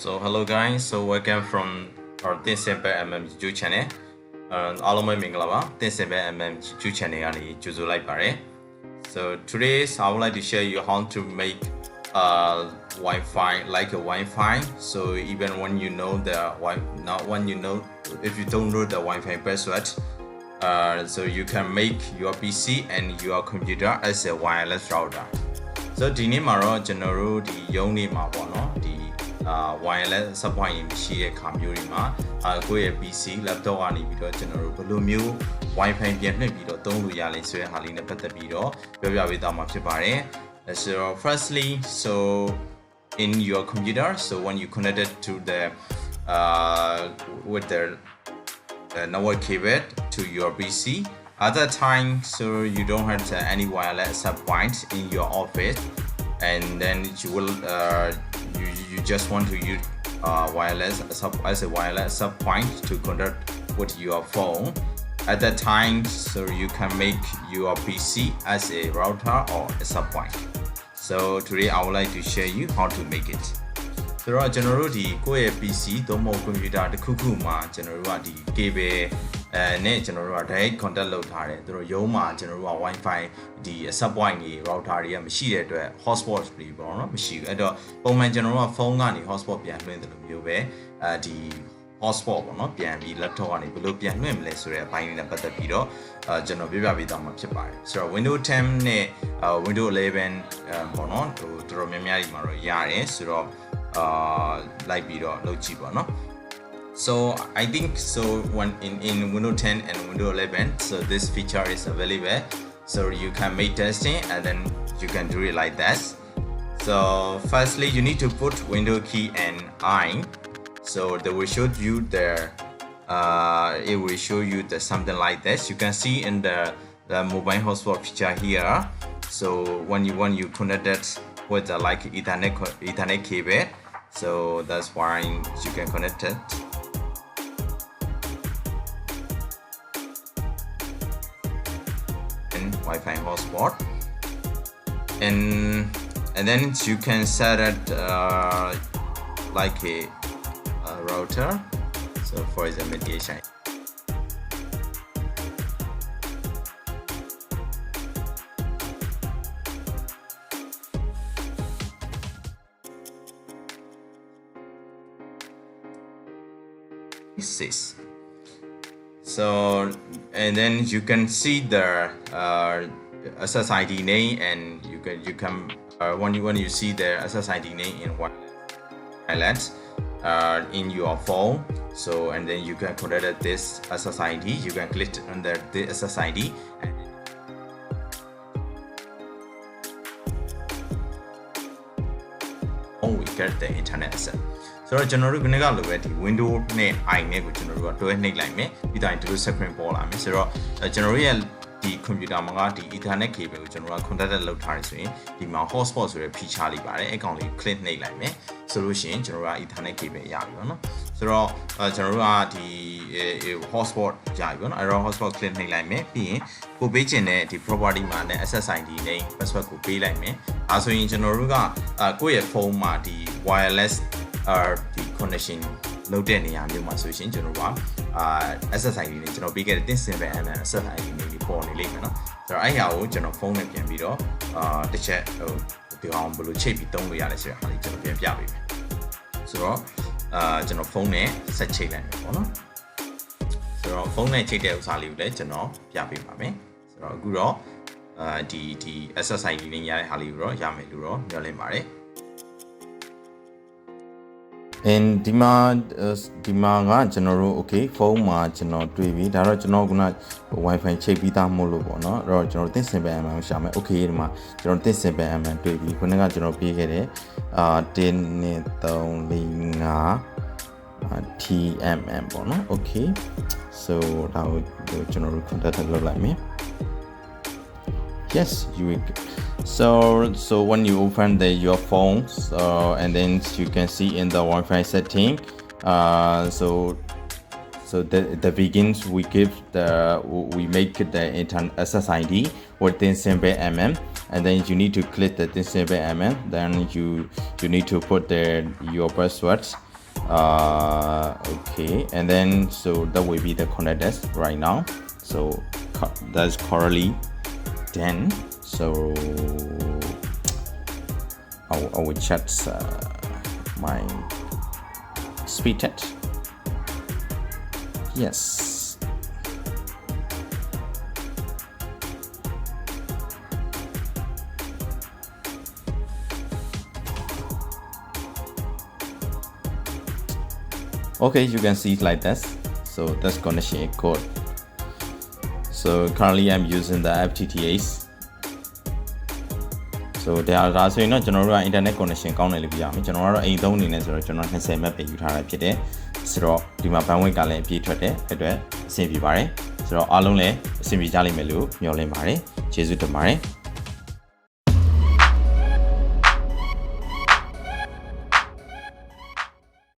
So hello guys, so welcome from our 10 YouTube channel. အားလုံးပဲမင်္ဂလာပါ10 YouTube channel ကနေကြိုဆိုလိုက်ပါတယ် So today I would like to share you how to make Wi-Fi like a Wi-Fi. So even when you know if you don't know the Wi-Fi password, so you can make your PC and your computer as a wireless router. So ဒီနေ့မှာတော့ကျွန်တော်တို့ဒီရုံးနေမှာပေါ့နော်ဒီwireless support ရှိတဲ့ခါမျိုးတွေမှာကိုယ့်ရဲ့ PC laptop ကနေပြီးတော့ကျွန်တော်တို့ဘယ်လိုမျိုး Wi-Fi ပြန်နှိပ်ပြီးတော့သုံးလို့ရလဲဆိုတဲ့ဟာလေးနဲ့ပတ်သက်ပြီးတော့ပြောပြပေးသွားမှာဖြစ်ပါတယ် So firstly, so in your computer, so when you connect it to the with the network cable to your PC, at that time, so you don't have any wireless sub point in your office, and then you will you just want to use wireless as a wireless sub point to connect with your phone. At that time, so you can make your PC as a router or a sub point. So today I would like to share you how to make it. ဆိုတော့ကျွန်တော်တို့ဒီကိုယ့်ရဲ့ PC သို့မဟုတ် computer တစ်ခုခုမှာကျွန်တော်တို့ကဒီ cable နဲ့ကျွန်တော်တို့က direct contact လုပ်ထားတယ်သူတို့ရုံးမှာကျွန်တော်တို့က Wi-Fi ဒီ sub point တွေ router တွေကမရှိတဲ့အတွက် hotspot တွေပေါ့နော်မရှိဘူးအဲ့တော့ပုံမှန်ကျွန်တော်တို့ကဖုန်းကနေ hotspot ပြန်လွှင့်တယ်လို့မျိုးပဲဒီ hotspot ပေါ့နော်ပြန်ပြီး laptop ကနေဘယ်လိုပြန်လွှင့်မလဲဆိုတဲ့အပိုင်းလေးနဲ့ပတ်သက်ပြီးတော့ကျွန်တော်ပြပြပေးသွားမှာဖြစ်ပါတယ်ဆိုတော့ Windows 10 နဲ့ Windows 11ပေါ့နော်ဟိုတော်တော်များများဒီမှာတော့ရတယ်ဆိုတော့လိုက်ပြီးတော့လုပ်ကြည့်ပါနော် So I think so when in Windows 10 and Windows 11 so this feature is available so you can make testing and then you can do it like that so firstly you need to put Windows key and I so they will show you the it will show you the something like this you can see in the mobile hotspot feature here so when you connect it with like Ethernet cable so that's why you can connect it and Wi-Fi hotspot and then you can set it like a router so for example mediation so and then you can see the SSID name and you can when you see the SSID name in wireless in your phone so and then you can connect this SSID you can click under the SSID and we get the internet accessဆိုတော့ကျွန်တော်တို့ကနေကလိုပဲဒီ window နဲ့ i နဲ့ကိုကျွန်တော်တို့ကတွဲနှိပ်လိုက်မယ်ပြီးတိုင်းဒီလို screen ပေါ်လာမယ်ဆိုတော့ကျွန်တော်တို့ရဲ့ဒီ computer မှာကဒီ ethernet cable ကိုကျွန်တော်တို့က contact လုပ်ထားရဆိုရင်ဒီမှာ hotspot ဆိုတဲ့ feature လေးပါတယ်အဲ့ကောင်လေး click နှိပ်လိုက်မယ်ဆိုလို့ရှိရင်ကျွန်တော်တို့က ethernet cable ရပြီပေါ့နော်ဆိုတော့ကျွန်တော်တို့ကဒီ hotspot ရပြီပေါ့နော်အဲ့တော့ hotspot click နှိပ်လိုက်မယ်ပြီးရင်ကိုပေးချင်တဲ့ဒီ property မှာနဲ့ SSID နဲ့ password ကိုပေးလိုက်မယ်အဲဆိုရင်ကျွန်တော်တို့ကကိုယ့်ရဲ့ဖုန်းမှာဒီ wirelessဒီ connection လုပ်တဲ့နေရာမျိုးမှာဆိုရှင်ကျွန်တော်ကSSID နဲ့ကျွန်တော်ပေးခဲ့တဲ့ 10 SSID လေးပေါ်နေလိမ့်မယ်เนาะဆိုတော့အဲ့ဟာကိုကျွန်တော်ဖုန်းနဲ့ပြန်ပြီးတော့တစ်ချက်ဟိုဒီအောင်ဘယ်လိုချိတ်ပြီးသုံးလို့ရလဲဆိုတဲ့ဟာလေးကျွန်တော်ပြန်ပြပေးမယ်ဆိုတော့ကျွန်တော်ဖုန်းနဲ့ဆက်ချိတ်လိုက်မယ်ပေါ့နော်ဆိုတော့ဖုန်းနဲ့ချိတ်တဲ့ဥစ္စာလေးကိုလည်းကျွန်တော်ပြပေးပါမယ်ဆိုတော့အခုတော့ဒီ SSID နဲ့ရတဲ့ဟာလေးကိုတော့ရမယ်လို့တော့မျှော်လင့်ပါတယ်and ဒီမှာကကျွန်တော်တို့ okay ဖုန်းမှာကျွန်တော်တွေ့ပြီဒါတော့ကျွန်တော်က Wi-Fi ချိတ်ပြီးသားမို့လို့ပေါ့နော်အဲ့တော့ကျွန်တော်သိစင်ပဲ mm ရှာမယ် okay ဒီမှာကျွန်တော်သိစင်ပဲ mm တွေ့ပြီခုနကကျွန်တော်ပြေးခဲ့တယ်1 2 3 4 5 TMM ပေါ့နော် okay so ဒါကိုကျွန်တော်တို့ contact လုပ်လိုက်မယ် yes you will so when you open your phone and then you can see in the Wi-Fi setting so the begins we make the internet SSID within 10 mm and then you need to click the 10 mm then you need to put your passwords Okay, and then so that will be the contact us right now. So that's currently done. So I will check my speed test. Yes. Okay, you can see it like this. So that's connection code. So currently I'm using the FTTH. So there are also general internet connection ကောင်းတယ်လို့ပြရမယ်ကျွန်တော်ကတော့အိမ်သုံးအနေနဲ့ဆိုတော့ကျွန်တော်20 Mbps ပဲယူထားတာဖြစ်တယ်ဆိုတော့ဒီမှာ bandwidth ကလည်းအပြည့်ထွက်တယ်အဲ့အတွက်အဆင်ပြေပါတယ်ဆိုတော့အားလုံးလည်းအဆင်ပြေကြလိမ့်မယ်လို့မျှော်လင့်ပါတယ်ကျေးဇူးတင်ပါတယ်